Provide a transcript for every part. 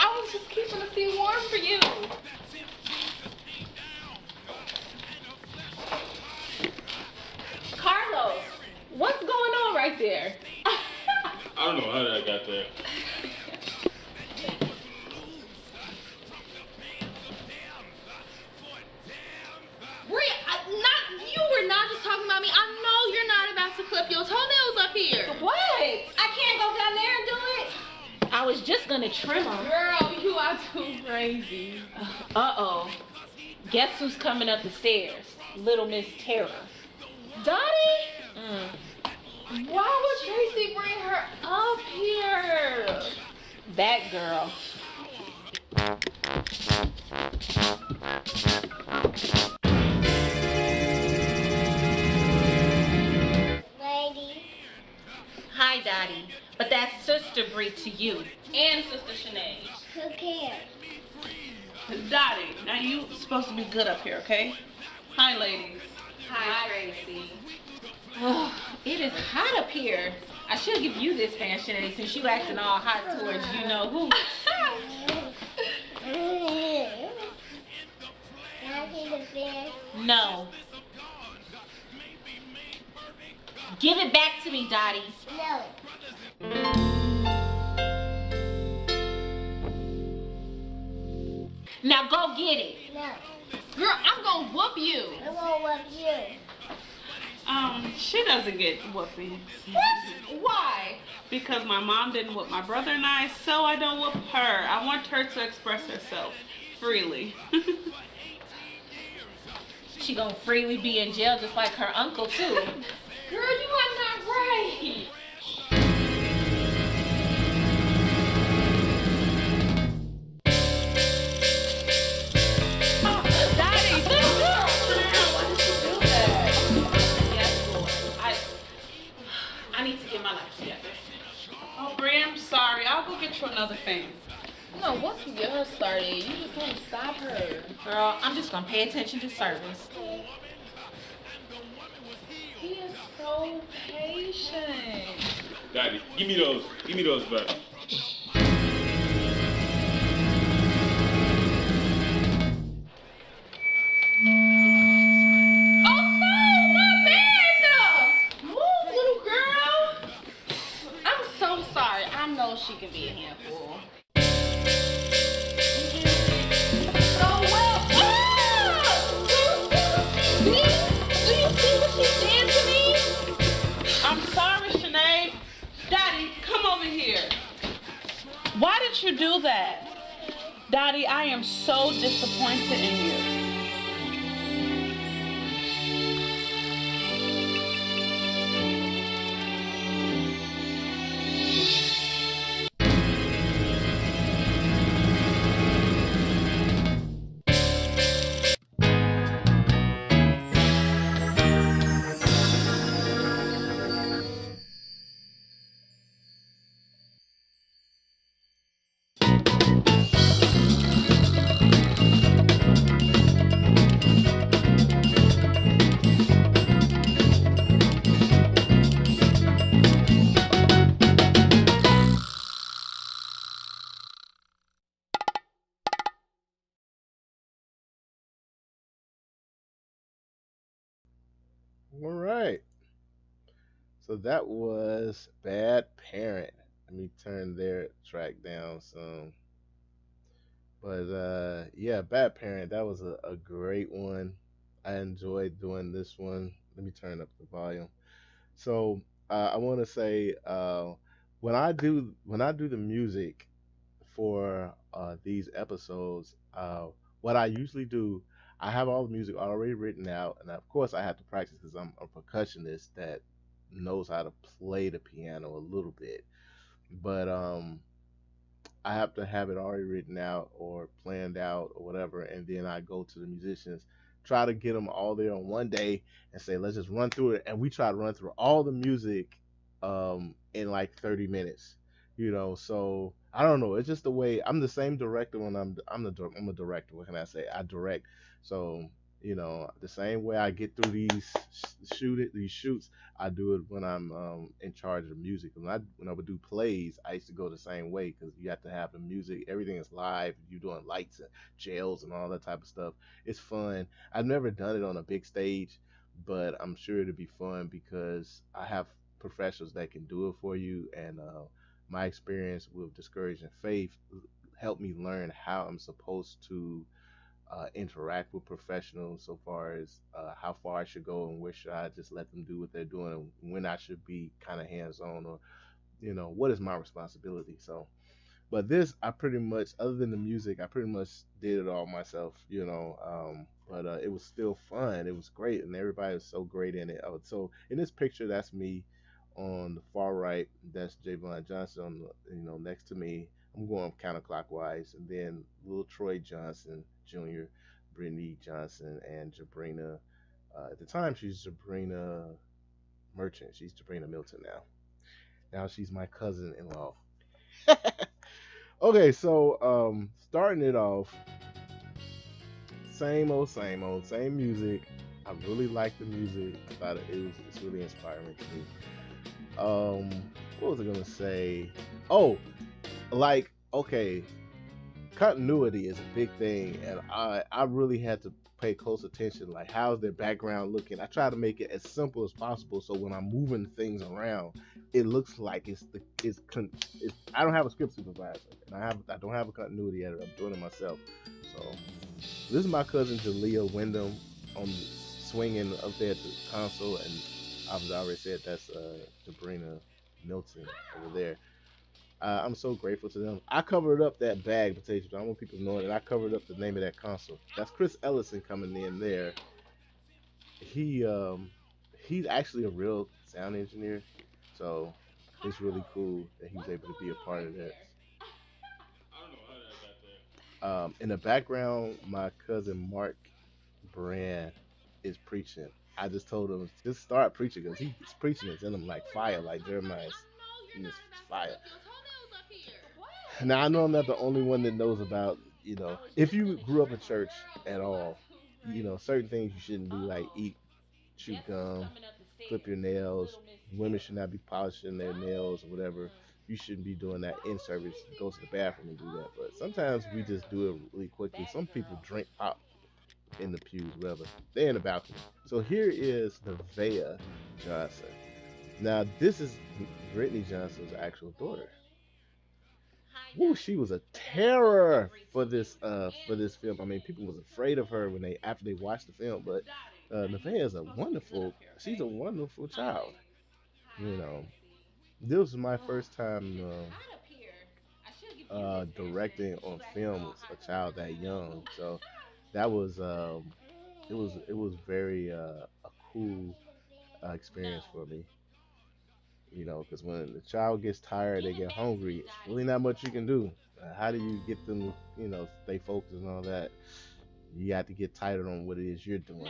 I was just keeping the seat warm for you. Carlos, what's going on right there? I don't know how that got there. You were not just talking about me. I know you're not about to clip your toenails up here. What? I can't go down there and do it. I was just gonna trim them. Girl, you are too crazy. Uh-oh. Guess who's coming up the stairs? Little Miss Terror. Dottie? Why would Tracy bring her up here? That girl. Lady. Hi, Dottie. But that's Sister Bree to you. And Sister Sinead. Who cares? Dottie, now you supposed to be good up here, okay? Hi, ladies. Hi, Tracy. Oh, it is hot up here. I should give you this fan, Sinead, since you acting all hot towards you know who. Can I see the fan? No. Give it back to me, Dottie. No. Now go get it. No. Girl, I'm gonna whoop you. I won't love you. She doesn't get whoopings. What? Why? Because my mom didn't whoop my brother and I, so I don't whoop her. I want her to express herself freely. She gonna freely be in jail just like her uncle, too. Girl, you are not right. I need to get my life together. Oh, Bree, I'm sorry. I'll go get you another fan. No, once you get her started, you just want to stop her. Girl, I'm just gonna pay attention to service. He is so patient. Daddy, give me those. Give me those back. Oh no, my man! Move, little girl. I'm so sorry. I know she can be a handful. So well. Do you see what she did to me? I'm sorry, Sinead. Daddy, come over here. Why did you do that? Daddy, I am so disappointed in you. All right. So that was Bad Parent. Let me turn their track down some. But yeah, Bad Parent, that was a great one. I enjoyed doing this one. Let me turn up the volume. So I want to say when I do the music for these episodes, what I usually do, I have all the music already written out, and of course I have to practice because I'm a percussionist that knows how to play the piano a little bit. But I have to have it already written out or planned out or whatever, and then I go to the musicians, try to get them all there on one day, and say let's just run through it, and we try to run through all the music in like 30 minutes, So I don't know, it's just the way I'm the same director when I'm a director. What can I say? I direct, so The same way I get through these shoots, I do it when I'm in charge of the music. When I would do plays, I used to go the same way because you have to have the music. Everything is live. You're doing lights and gels and all that type of stuff. It's fun. I've never done it on a big stage, but I'm sure it'll be fun because I have professionals that can do it for you, and my experience with Discouraging Faith helped me learn how I'm supposed to interact with professionals so far as how far I should go and where should I just let them do what they're doing and when I should be kind of hands on or what is my responsibility. So but this, I pretty much, other than the music, I pretty much did it all myself, But it was still fun. It was great, and everybody was so great in it. So in this picture, that's me. On the far right, that's Javon Johnson. On next to me, I'm going counterclockwise, and then little Troy Johnson Jr., Brittany Johnson, and Jabrina. At the time, she's Jabrina Merchant. She's Jabrina Milton now. Now she's my cousin-in-law. Okay, so starting it off, same old, same music. I really like the music. I thought it's really inspiring to me. What was I gonna say? Oh, like okay, continuity is a big thing, and I really had to pay close attention. Like, how's their background looking? I try to make it as simple as possible, so when I'm moving things around, it looks like it's I don't have a script supervisor, and I don't have a continuity editor. I'm doing it myself. So this is my cousin Jalea Wyndham on swinging up there at the console, and I've already said that's Sabrina Milton over there. I'm so grateful to them. I covered up that bag potato. I don't want people knowing that I covered up the name of that console. That's Chris Ellison coming in there. He he's actually a real sound engineer, so it's really cool that he was able to be a part of that. I don't know how that got there. In the background, my cousin Mark Brand is preaching. I just told him just start preaching because he's preaching it's in him like fire, like Jeremiah's in this fire. Now I know I'm not the only one that knows about, if you grew up in church at all, certain things you shouldn't do, like eat, chew gum, clip your nails. Women should not be polishing their nails or whatever. You shouldn't be doing that in service. Go to the bathroom and do that. But sometimes we just do it really quickly. Some people drink pop in the pews, whatever. They're in the balcony. So here is Nevaeh Johnson. Now this is Brittany Johnson's actual daughter. Woo, she was a terror for this film. I mean, people was afraid of her when they after they watched the film, but Nevaeh is a wonderful. She's a wonderful child. You know, this was my first time directing on film a child that young. So that was it was very a cool experience for me. Because when the child gets tired, they get hungry. It's really not much you can do. How do you get them, stay focused and all that? You have to get tighter on what it is you're doing.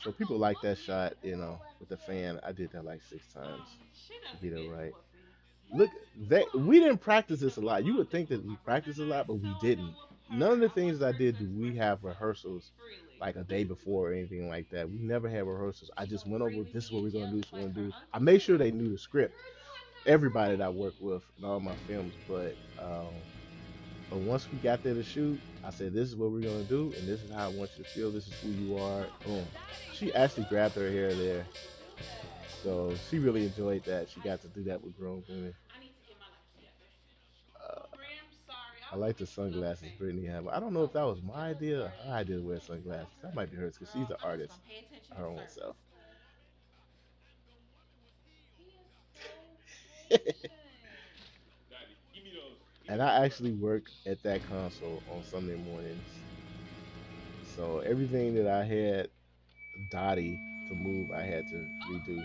So people like that shot, with the fan. I did that like 6 times to get it right. Look, we didn't practice this a lot. You would think that we practiced a lot, but we didn't. None of the things that I did do we have rehearsals like a day before or anything like that. We never had rehearsals. I just went over this is what we're gonna do, this is what we're gonna do. I made sure they knew the script. Everybody that I worked with in all my films, but once we got there to shoot, I said this is what we're gonna do and this is how I want you to feel, this is who you are. Boom. She actually grabbed her hair there. So she really enjoyed that. She got to do that with grown women. Uh, I like the sunglasses Brittany had. I don't know if that was my idea or her idea to wear sunglasses. That might be hers because she's an artist, her own self. Daddy, give me those. Give And me those I back. actually work at that console on Sunday mornings. So everything that I had Dottie to move, I had to redo.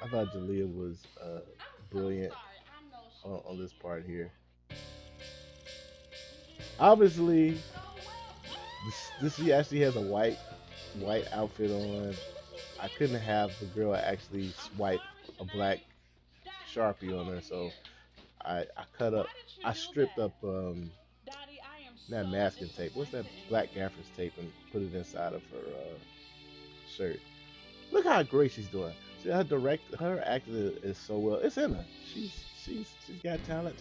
I thought Jalea was brilliant on this part here. Obviously, this she actually has a white outfit on. I couldn't have the girl actually swipe a black sharpie on her, so I cut up, I stripped up not masking tape. What's that black gaffer's tape and put it inside of her shirt. Look how great she's doing. See, her acting is so well. It's in her. She's got talent.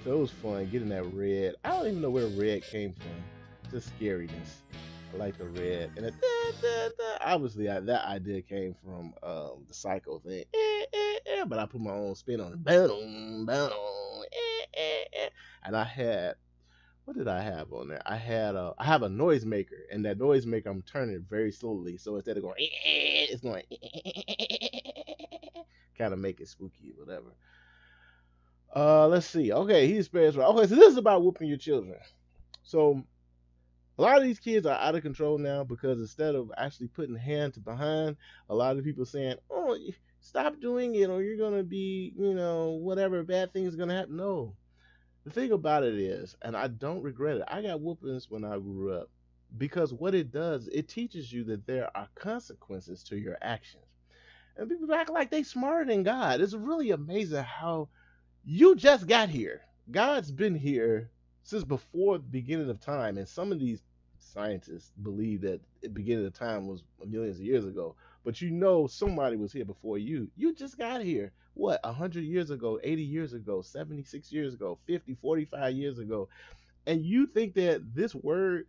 So it was fun getting that red. I don't even know where red came from. Just scariness. I like the red, and obviously that idea came from the Psycho thing. But I put my own spin on it. Boom, boom, and I had what did I have on there? I have a noisemaker, and that noisemaker I'm turning it very slowly. So instead of going, it's going kind of make it spooky, whatever. Let's see. Okay, he's spares right. Okay, so this is about whooping your children. So a lot of these kids are out of control now because instead of actually putting hand to behind, a lot of people saying, "Oh, stop doing it, or you're gonna be, whatever bad thing is gonna happen." No, the thing about it is, and I don't regret it. I got whoopings when I grew up because what it does, it teaches you that there are consequences to your actions. And people act like they smarter than God. It's really amazing how you just got here. God's been here since before the beginning of time, and some of these scientists believe that the beginning of time was millions of years ago. But somebody was here before you. You just got here. What, 100 years ago, 80 years ago, 76 years ago, 50, 45 years ago. And you think that this word,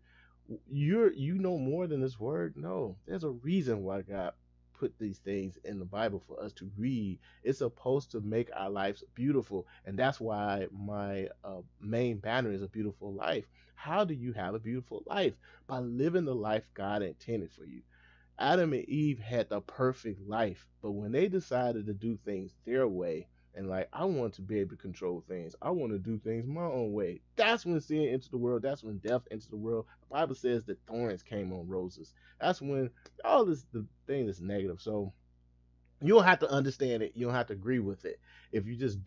you know more than this word? No, there's a reason why God put these things in the Bible for us to read. It's supposed to make our lives beautiful, and that's why my main banner is a beautiful life. How do you have a beautiful life? By living the life God intended for you. Adam and Eve had the perfect life, but when they decided to do things their way, and like, I want to be able to control things, I want to do things my own way, that's when sin entered the world. That's when death entered the world. The Bible says that thorns came on roses. That's when all this the thing is negative. So you don't have to understand it. You don't have to agree with it. If you just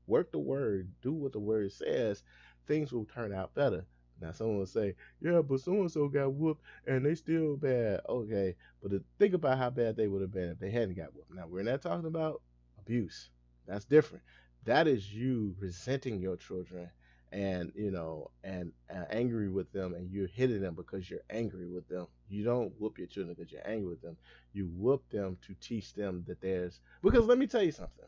work the word, do what the word says, things will turn out better. Now, someone will say, yeah, but so and so got whooped and they still bad. Okay, but think about how bad they would have been if they hadn't got whooped. Now, we're not talking about abuse. That's different. That is you resenting your children and angry with them, and you're hitting them because you're angry with them. You don't whoop your children because you're angry with them. You whoop them to teach them that there's, because let me tell you something.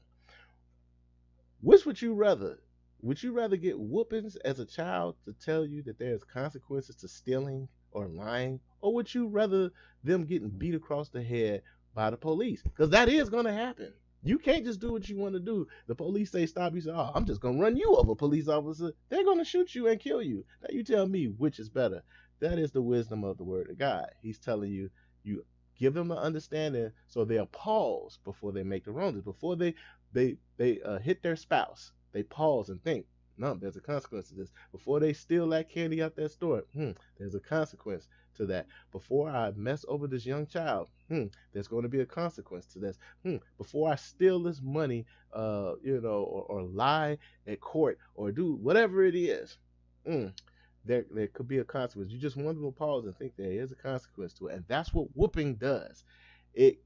Which would you rather? Would you rather get whoopings as a child to tell you that there's consequences to stealing or lying, or would you rather them getting beat across the head by the police? Because that is going to happen. You can't just do what you want to do. The police say stop. You say, "Oh, I'm just going to run you over, police officer." They're going to shoot you and kill you. Now you tell me which is better. That is the wisdom of the word of God. He's telling you, you give them the understanding so they'll pause before they make the wrong. Before they hit their spouse, they pause and think, no, there's a consequence to this. Before they steal that candy out that store, there's a consequence to that. Before I mess over this young child, there's going to be a consequence to this. Before I steal this money, or lie at court or do whatever it is, there could be a consequence. You just want them to pause and think there is a consequence to it, and that's what whooping does. It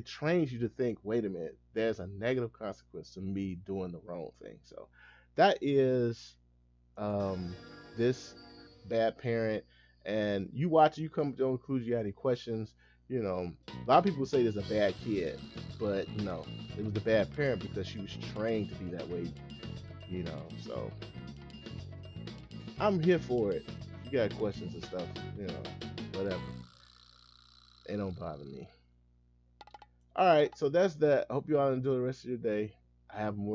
trains you to think, wait a minute, there's a negative consequence to me doing the wrong thing. So that is this bad parent. And you watch it, you come to the conclusion, you have any questions. A lot of people say there's a bad kid, but no, it was the bad parent because she was trained to be that way. So I'm here for it. If you got questions and stuff, whatever. They don't bother me. All right, so that's that. I hope you all enjoy the rest of your day. I have more.